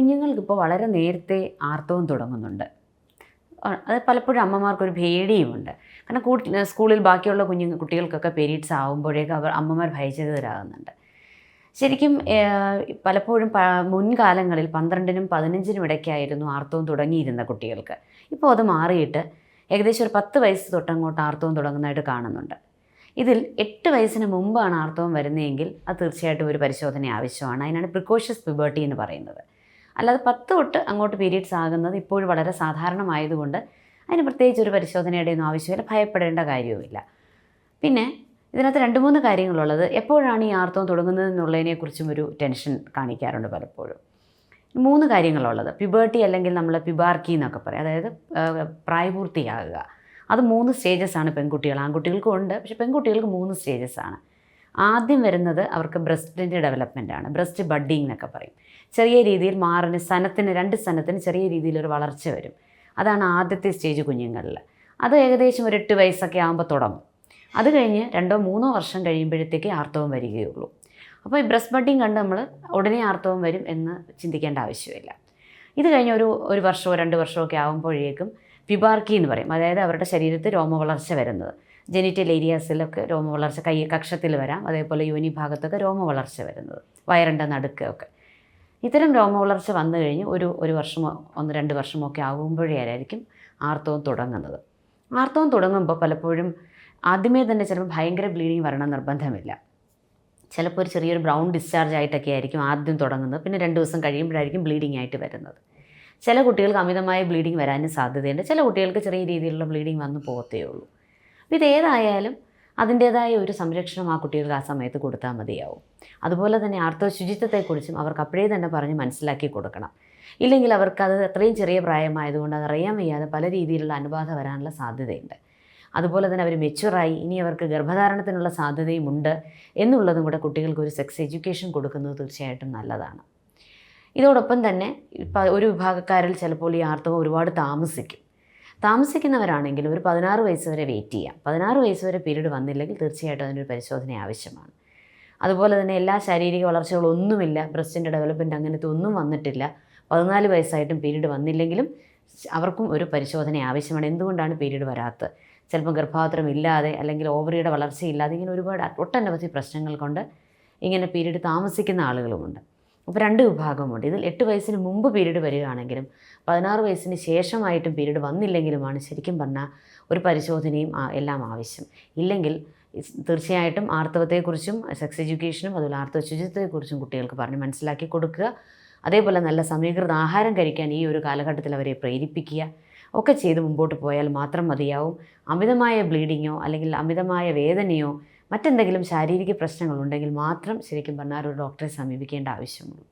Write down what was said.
കുഞ്ഞുങ്ങൾക്കിപ്പോൾ വളരെ നേരത്തെ ആർത്തവം തുടങ്ങുന്നുണ്ട്. അത് പലപ്പോഴും അമ്മമാർക്കൊരു പേടിയുമുണ്ട്. കാരണം സ്കൂളിൽ ബാക്കിയുള്ള കുട്ടികൾക്കൊക്കെ പീരീഡ്സ് ആകുമ്പോഴേക്കും അമ്മമാർ ഭയചകിതരാകുന്നുണ്ട്. ശരിക്കും പലപ്പോഴും മുൻകാലങ്ങളിൽ 12നും 15നും ഇടയ്ക്കായിരുന്നു ആർത്തവം തുടങ്ങിയിരുന്ന കുട്ടികൾക്ക്. ഇപ്പോൾ അത് മാറിയിട്ട് ഏകദേശം ഒരു 10 വയസ്സ് തൊട്ടങ്ങോട്ട് ആർത്തവം തുടങ്ങുന്നതായിട്ട് കാണുന്നുണ്ട്. ഇതിൽ 8 വയസ്സിന് മുമ്പാണ് ആർത്തവം വരുന്നതെങ്കിൽ അത് തീർച്ചയായിട്ടും ഒരു പരിശോധന ആവശ്യമാണ്. അതിനാണ് പ്രിക്കോഷ്യസ് പ്യൂബർട്ടി എന്ന് പറയുന്നത്. അല്ലാതെ 10 തൊട്ട് അങ്ങോട്ട് പീരീഡ്സ് ആകുന്നത് ഇപ്പോഴും വളരെ സാധാരണമായതുകൊണ്ട് അതിന് പ്രത്യേകിച്ച് ഒരു പരിശോധനയുടെ ഒന്നും ആവശ്യമില്ല, ഭയപ്പെടേണ്ട കാര്യവുമില്ല. പിന്നെ ഇതിനകത്ത് 2-3 കാര്യങ്ങളുള്ളത്. എപ്പോഴാണ് ഈ ആർത്തവം തുടങ്ങുന്നത് എന്നുള്ളതിനെക്കുറിച്ചും ഒരു ടെൻഷൻ കാണിക്കാറുണ്ട് പലപ്പോഴും. 3 കാര്യങ്ങളുള്ളത്. പ്യൂബർട്ടി അല്ലെങ്കിൽ നമ്മൾ പ്യുബാർക്കി എന്നൊക്കെ പറയും, അതായത് പ്രായപൂർത്തിയാകുക. അത് 3 സ്റ്റേജസ് ആണ് ആൺകുട്ടികൾക്കും ഉണ്ട്, പക്ഷേ പെൺകുട്ടികൾക്ക് 3 സ്റ്റേജസ് ആണ്. ആദ്യം വരുന്നത് അവർക്ക് ബ്രസ്റ്റിൻ്റെ ഡെവലപ്മെൻ്റ് ആണ്. ബ്രസ്റ്റ് ബഡ്ഡിങ് എന്നൊക്കെ പറയും. ചെറിയ രീതിയിൽ സ്തനത്തിന് 2 സ്തനത്തിന് ചെറിയ രീതിയിലൊരു വളർച്ച വരും. അതാണ് ആദ്യത്തെ സ്റ്റേജ് കുഞ്ഞുങ്ങളിൽ. അത് ഏകദേശം ഒരു 8 വയസ്സൊക്കെ ആകുമ്പോൾ തുടങ്ങും. അത് കഴിഞ്ഞ് 2-3 വർഷം കഴിയുമ്പോഴത്തേക്ക് ആർത്തവം വരികയുള്ളൂ. അപ്പോൾ ഈ ബ്രസ്റ്റ് ബഡ്ഡിങ് കണ്ട് നമ്മൾ ഉടനെ ആർത്തവം വരും എന്ന് ചിന്തിക്കേണ്ട ആവശ്യമില്ല. ഇത് കഴിഞ്ഞ് ഒരു വർഷമോ 2 വർഷമോ ഒക്കെ ആകുമ്പോഴേക്കും പ്യുബാർക്കി എന്ന് പറയും. അതായത് അവരുടെ ശരീരത്തിൽ രോമവളർച്ച വരുന്നത്. ജെനിറ്റൽ ഏരിയാസിലൊക്കെ രോമവളർച്ച, കക്ഷത്തിൽ വരാം, അതേപോലെ യോനി ഭാഗത്തൊക്കെ രോമവളർച്ച വരുന്നത്, വയറിൻ്റെ നടുക്കൊക്കെ. ഇത്തരം രോമവളർച്ച വന്നു കഴിഞ്ഞ് ഒരു വർഷമോ 1-2 വർഷമോ ഒക്കെ ആകുമ്പോഴേക്കും ആർത്തവം തുടങ്ങുന്നത്. ആർത്തവം തുടങ്ങുമ്പോൾ പലപ്പോഴും ആദ്യമേ തന്നെ ചിലപ്പോൾ ഭയങ്കര ബ്ലീഡിങ് വരണം നിർബന്ധമില്ല. ചിലപ്പോൾ ഒരു ചെറിയൊരു ബ്രൗൺ ഡിസ്ചാർജ് ആയിട്ടൊക്കെ ആയിരിക്കും ആദ്യം തുടങ്ങുന്നത്. പിന്നെ 2 ദിവസം കഴിയുമ്പോഴായിരിക്കും ബ്ലീഡിങ് ആയിട്ട് വരുന്നത്. ചില കുട്ടികൾക്ക് അമിതമായ ബ്ലീഡിങ് വരാനും സാധ്യതയുണ്ട്. ചില കുട്ടികൾക്ക് ചെറിയ രീതിയിലുള്ള ബ്ലീഡിങ് വന്നു പോകത്തേ ഉള്ളൂ. അപ്പോൾ ഇതേതായാലും അതിൻ്റേതായ ഒരു സംരക്ഷണം ആ കുട്ടികൾക്ക് ആ സമയത്ത് കൊടുത്താൽ മതിയാവും. അതുപോലെ തന്നെ ആർത്തവ ശുചിത്വത്തെക്കുറിച്ചും അവർക്ക് അപ്പോഴേ തന്നെ പറഞ്ഞ് മനസ്സിലാക്കി കൊടുക്കണം. ഇല്ലെങ്കിൽ അവർക്കത് അത്രയും ചെറിയ പ്രായമായതുകൊണ്ട് അതറിയാൻ വയ്യാതെ പല രീതിയിലുള്ള അണുബാധ വരാനുള്ള സാധ്യതയുണ്ട്. അതുപോലെ തന്നെ അവർ മെച്യൂറായി ഇനി അവർക്ക് ഗർഭധാരണത്തിനുള്ള സാധ്യതയുമുണ്ട് എന്നുള്ളതും കൂടെ കുട്ടികൾക്ക് ഒരു സെക്സ് എഡ്യൂക്കേഷൻ കൊടുക്കുന്നത് തീർച്ചയായിട്ടും നല്ലതാണ്. ഇതോടൊപ്പം തന്നെ ഒരു വിഭാഗക്കാരിൽ ചിലപ്പോൾ ഈ ആർത്തവം ഒരുപാട് താമസിക്കുന്നവരാണെങ്കിൽ ഒരു 16 വയസ്സ് വരെ വെയിറ്റ് ചെയ്യാം. 16 വയസ്സ് വരെ പീരീഡ് വന്നില്ലെങ്കിൽ തീർച്ചയായിട്ടും അതിനൊരു പരിശോധന ആവശ്യമാണ്. അതുപോലെ തന്നെ എല്ലാ ശാരീരിക വളർച്ചകളൊന്നുമില്ല, ബ്രസ്റ്റിൻ്റെ ഡെവലപ്മെൻറ്റ് അങ്ങനത്തെ ഒന്നും വന്നിട്ടില്ല, 14 വയസ്സായിട്ടും പീരീഡ് വന്നില്ലെങ്കിലും അവർക്കും ഒരു പരിശോധന ആവശ്യമാണ്. എന്തുകൊണ്ടാണ് പീരീഡ് വരാത്തത്? ചിലപ്പോൾ ഗർഭപാത്രം ഇല്ലാതെ അല്ലെങ്കിൽ ഓവറിയുടെ വളർച്ചയില്ലാതെ ഇങ്ങനെ ഒട്ടനവധി പ്രശ്നങ്ങൾ കൊണ്ട് ഇങ്ങനെ പീരീഡ് താമസിക്കുന്ന ആളുകളുമുണ്ട്. അപ്പോൾ 2 വിഭാഗമുണ്ട്. ഇതിൽ 8 വയസ്സിന് മുമ്പ് പീരീഡ് വരികയാണെങ്കിലും 16 വയസ്സിന് ശേഷമായിട്ടും പീരീഡ് വന്നില്ലെങ്കിലുമാണ് ശരിക്കും പറഞ്ഞാൽ ഒരു പരിശോധനയും എല്ലാം ആവശ്യം. ഇല്ലെങ്കിൽ തീർച്ചയായിട്ടും ആർത്തവത്തെക്കുറിച്ചും സെക്സ് എഡ്യൂക്കേഷനും അതുപോലെ ആർത്തവ ശുചിത്വത്തെക്കുറിച്ചും കുട്ടികൾക്ക് പറഞ്ഞ് മനസ്സിലാക്കി കൊടുക്കുക. അതേപോലെ നല്ല സമീകൃത ആഹാരം കഴിക്കാൻ ഈ ഒരു കാലഘട്ടത്തിൽ അവരെ പ്രേരിപ്പിക്കുക ഒക്കെ ചെയ്ത് മുമ്പോട്ട് പോയാൽ മാത്രം മതിയാവും. അമിതമായ ബ്ലീഡിങ്ങോ അല്ലെങ്കിൽ അമിതമായ വേദനയോ മറ്റെന്തെങ്കിലും ശാരീരിക പ്രശ്നങ്ങളുണ്ടെങ്കിൽ മാത്രം ശരിക്കും പറഞ്ഞാൽ ഒരു ഡോക്ടറെ സമീപിക്കേണ്ട ആവശ്യമുള്ളൂ.